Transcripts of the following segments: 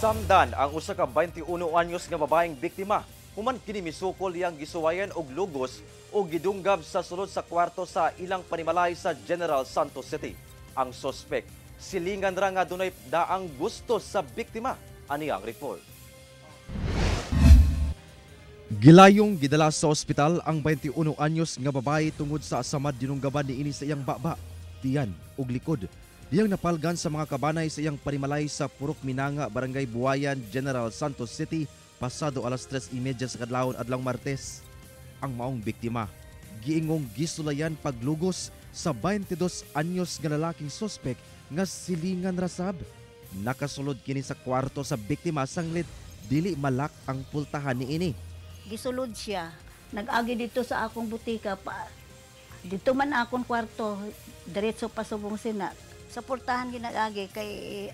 Samdan ang usa ka 21 anyos nga babaeng biktima. Human kini misukol iyang gisuwayan og lugos o gidunggab sa sulod sa kwarto sa ilang panimalay sa General Santos City. Ang sospek silingan ra nga dunay daang gusto sa biktima. Ani ang report. Gilayong gidala sa ospital ang 21 anyos nga babae tungod sa asamad dinunggaban niini sa iyang baba, tiyan ug likod. Diyang napalgan sa mga kabanay sa iyang panimalay sa Purok Minanga, Barangay Buayan, General Santos City, pasado alas 3:30 sa kadlawon adlang Martes. Ang maong biktima, giingong gisulayan paglugos sa 22 anyos nga lalaking sospek nga silingan rasab. Nakasulod kini sa kwarto sa biktima sanglit dili malak ang pultahan niini. Gisulod siya. Nag-agi dito sa akong butika pa. Dito man akong kwarto, diretso pa subong sina. Sa portahan ginag-agi kay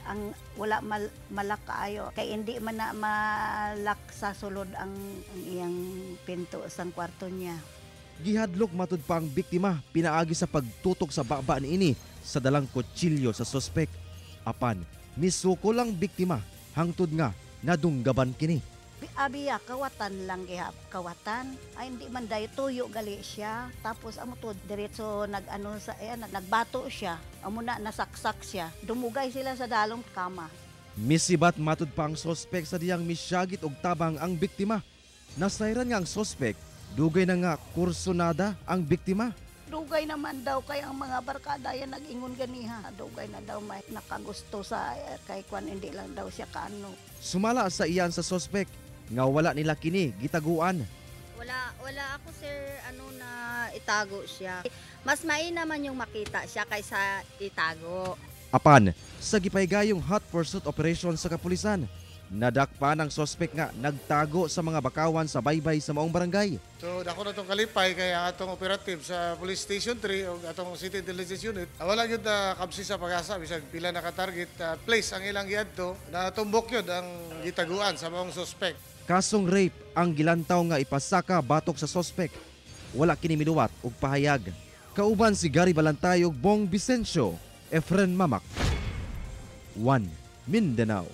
ang wala malak kaayo kay hindi man na malak sa sulod ang iyang pinto sang kwarto niya. Gihadlok matud pa ang biktima pinaagi sa pagtutok sa baba niini sa dalang kutsilyo sa sospek. Apan misukol ang biktima hangtod nga nadunggaban kini. Abiya, kawatan lang gihap. Kawatan. Ay, hindi man dayo tuyo gali siya. Tapos, amo to, diretso nagbato siya. Amo na, nasaksak siya. Dumugay sila sa dalong kama. Misibat matud pa ang sospek sa diyang misyagit og tabang ang biktima. Nasayran nga ang sospek, dugay na nga kursunada ang biktima. Dugay naman daw kay ang mga barkada yan nag-ingon ganiha. Dugay na daw may nakagusto sa kay kwan hindi lang daw siya kaano. Sumala sa iyan sa sospek nga wala nila kini gitaguan. Wala ako sir na itago siya. Mas naman yung makita siya kaysa itago. Apan sa gipaygayong hot pursuit operation sa kapulisan, nadakpan ang sospek nga nagtago sa mga bakawan sa baybay sa maong barangay. So dako na itong kalipay kaya atong operative sa Police Station 3 o atong City Intelligence Unit. Wala yun na kabsi sa pag-asa, bisag pila naka-target place ang ilang giadto na tumbok yun ang gitaguan sa maong sospek. Kasong rape ang gilantaw nga ipasaka batok sa sospek. Wala kini miluwat og pahayag. Kauban si Gary Balantay ug Bong Vicencio, Efren Mamak. 1 Mindanao.